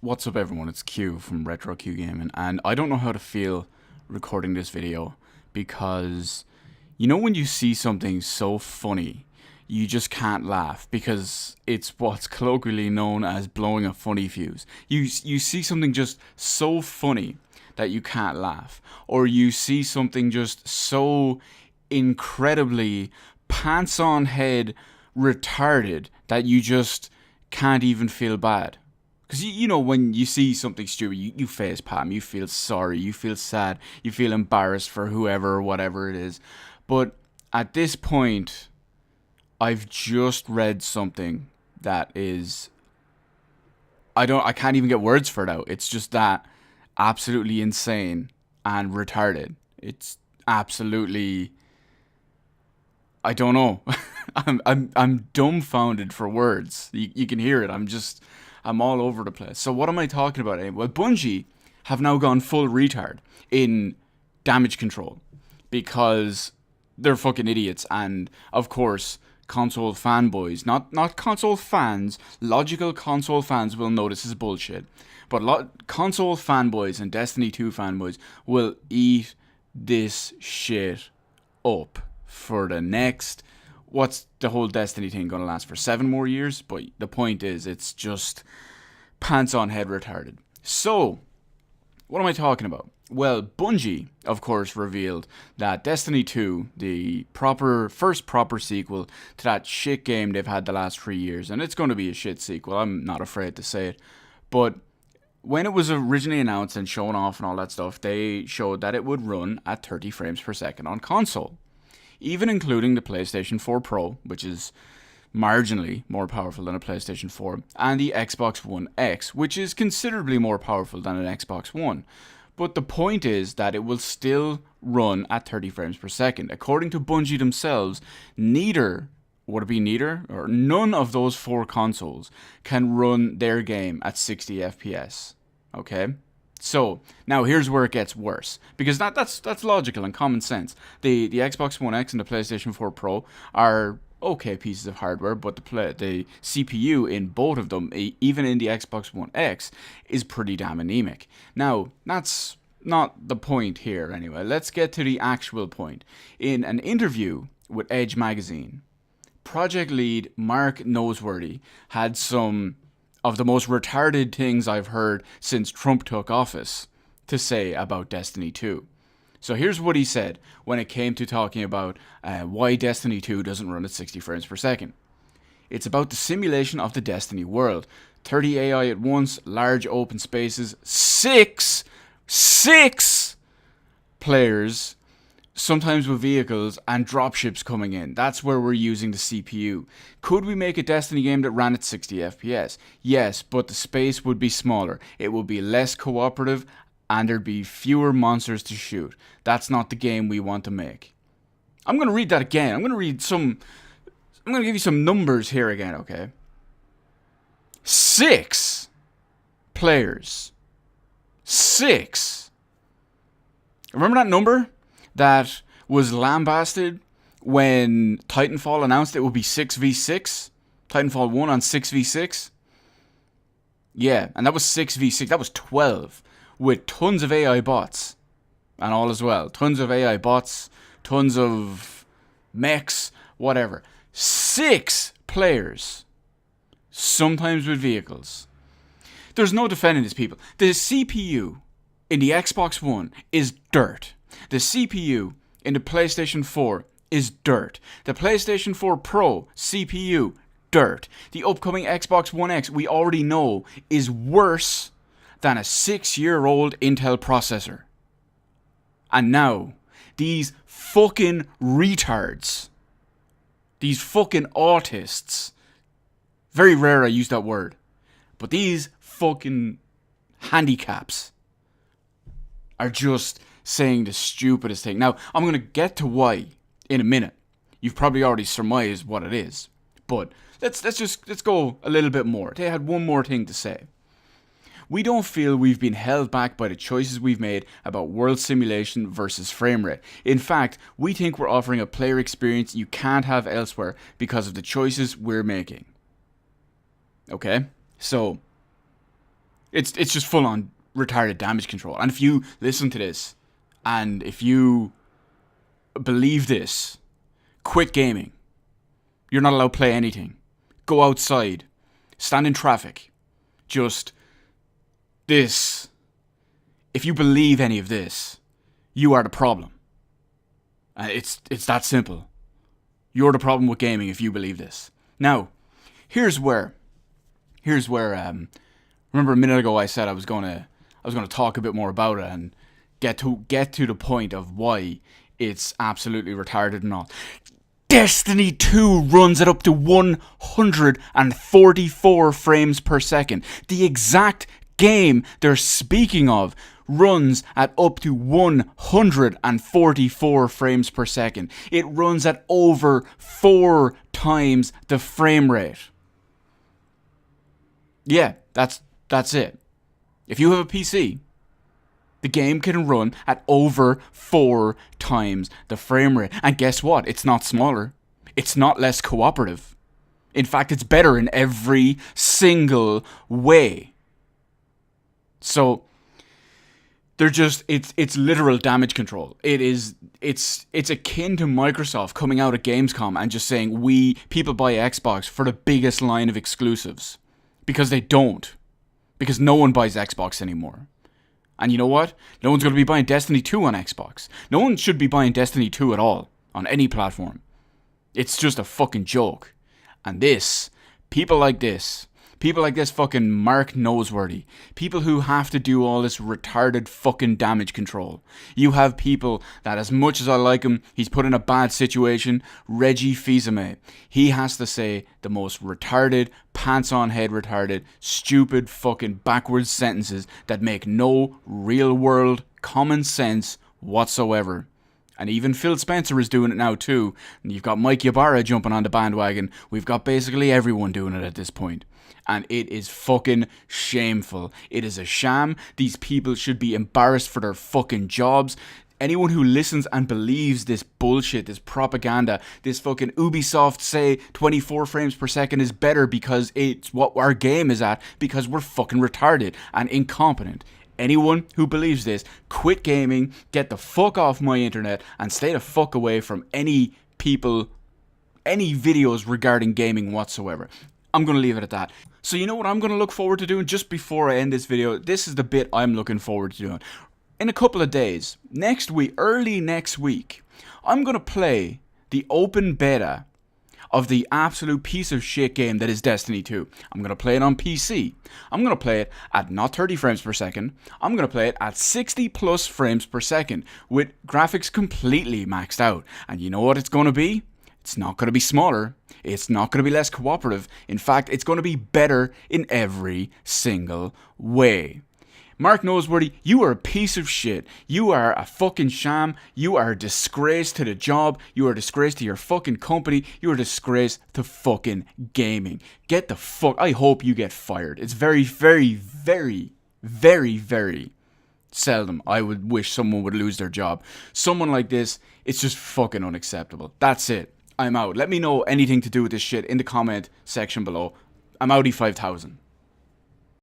What's up, everyone? It's Q from Retro Q Gaming, and I don't know how to feel recording this video because when you see something so funny, you just can't laugh because it's what's colloquially known as blowing a funny fuse. You see something just so funny that you can't laugh, or you see something just so incredibly pants on head retarded that you just can't even feel bad. Because when you see something stupid, you face palm, you feel sorry, you feel sad, you feel embarrassed for whoever or whatever it is. But at this point, I've just read something that is, I can't even get words for it out. It's just that absolutely insane and retarded. It's absolutely, I don't know. I'm dumbfounded for words. You can hear it. I'm all over the place. So what am I talking about anyway? Well, Bungie have now gone full retard in damage control because they're fucking idiots. And of course, console fanboys, not console fans, logical console fans will know this is bullshit. But console fanboys and Destiny 2 fanboys will eat this shit up for the next, what's the whole Destiny thing going to last for 7 more years? But the point is, it's just pants on head retarded. So, what am I talking about? Well, Bungie, of course, revealed that Destiny 2, the first proper sequel to that shit game they've had the last 3 years, and it's going to be a shit sequel, I'm not afraid to say it, but when it was originally announced and shown off and all that stuff, they showed that it would run at 30 frames per second on console, even including the PlayStation 4 Pro, which is marginally more powerful than a PlayStation 4, and the Xbox One X, which is considerably more powerful than an Xbox One. But the point is that it will still run at 30 frames per second. According to Bungie themselves, none of those 4 consoles can run their game at 60 FPS. Okay? So, now here's where it gets worse. Because that's logical and common sense. The Xbox One X and the PlayStation 4 Pro are okay pieces of hardware, but the CPU in both of them, even in the Xbox One X, is pretty damn anemic. Now, that's not the point here anyway. Let's get to the actual point. In an interview with Edge magazine, project lead Mark Noseworthy had some of the most retarded things I've heard since Trump took office to say about Destiny 2. So here's what he said when it came to talking about why Destiny 2 doesn't run at 60 frames per second. It's about the simulation of the Destiny world. 30 AI at once, large open spaces, six players, sometimes with vehicles and dropships coming in. That's where we're using the CPU. Could we make a Destiny game that ran at 60 FPS? Yes, but the space would be smaller. It would be less cooperative and there'd be fewer monsters to shoot. That's not the game we want to make. I'm going to read that again. I'm going to give you some numbers here again, okay? 6 players. 6. Remember that number that was lambasted when Titanfall announced it would be 6v6? Titanfall 1 on 6v6? Yeah, and that was 6v6. That was 12. With tons of AI bots and all as well. Tons of AI bots, tons of mechs, whatever. 6 players, sometimes with vehicles. There's no defending these people. The CPU in the Xbox One is dirt. The CPU in the PlayStation 4 is dirt. The PlayStation 4 Pro CPU, dirt. The upcoming Xbox One X, we already know, is worse than a 6-year-old Intel processor. And now, these fucking retards, these fucking autists, very rare I use that word, but these fucking handicaps are just saying the stupidest thing. Now, I'm going to get to why in a minute. You've probably already surmised what it is, but let's go a little bit more. They had one more thing to say. We don't feel we've been held back by the choices we've made about world simulation versus frame rate. In fact, we think we're offering a player experience you can't have elsewhere because of the choices we're making. Okay? So, It's just full on retarded damage control. And if you listen to this, and if you believe this, quit gaming. You're not allowed to play anything. Go outside. Stand in traffic. Just this. If you believe any of this, you are the problem. It's that simple. You're the problem with gaming if you believe this. Now, here's where remember a minute ago I said I was gonna talk a bit more about it and get to the point of why it's absolutely retarded and all. Destiny 2 runs at up to 144 frames per second. The exact game they're speaking of runs at up to 144 frames per second. It runs at over 4 times the frame rate. Yeah, that's it. If you have a PC, the game can run at over 4 times the frame rate. And guess what? It's not smaller. It's not less cooperative. In fact, it's better in every single way. So it's literal damage control. It's akin to Microsoft coming out at Gamescom and just saying people buy Xbox for the biggest line of exclusives. Because they don't. Because no one buys Xbox anymore. And you know what? No one's going to be buying Destiny 2 on Xbox. No one should be buying Destiny 2 at all. On any platform. It's just a fucking joke. And people like this fucking Mark Noseworthy, people who have to do all this retarded fucking damage control. You have people that, as much as I like him, he's put in a bad situation. Reggie Fils-Aimé, he has to say the most retarded, pants-on-head retarded, stupid fucking backwards sentences that make no real-world common sense whatsoever. And even Phil Spencer is doing it now too. And you've got Mike Ybarra jumping on the bandwagon. We've got basically everyone doing it at this point. And it is fucking shameful. It is a sham. These people should be embarrassed for their fucking jobs. Anyone who listens and believes this bullshit, this propaganda, this fucking Ubisoft say 24 frames per second is better because it's what our game is at, because we're fucking retarded and incompetent. Anyone who believes this, quit gaming, get the fuck off my internet, and stay the fuck away from any people, any videos regarding gaming whatsoever. I'm going to leave it at that. So you know what I'm going to look forward to doing just before I end this video? This is the bit I'm looking forward to doing. In a couple of days, next week, early next week, I'm going to play the open beta of the absolute piece of shit game that is Destiny 2. I'm going to play it on PC. I'm going to play it at not 30 frames per second. I'm going to play it at 60 plus frames per second with graphics completely maxed out. And you know what it's going to be? It's not going to be smaller. It's not going to be less cooperative. In fact, it's going to be better in every single way. Mark Noseworthy, you are a piece of shit. You are a fucking sham. You are a disgrace to the job. You are a disgrace to your fucking company. You are a disgrace to fucking gaming. Get the fuck... I hope you get fired. It's very, very, very, very, very seldom I would wish someone would lose their job. Someone like this, it's just fucking unacceptable. That's it. I'm out. Let me know anything to do with this shit in the comment section below. I'm outie 5000.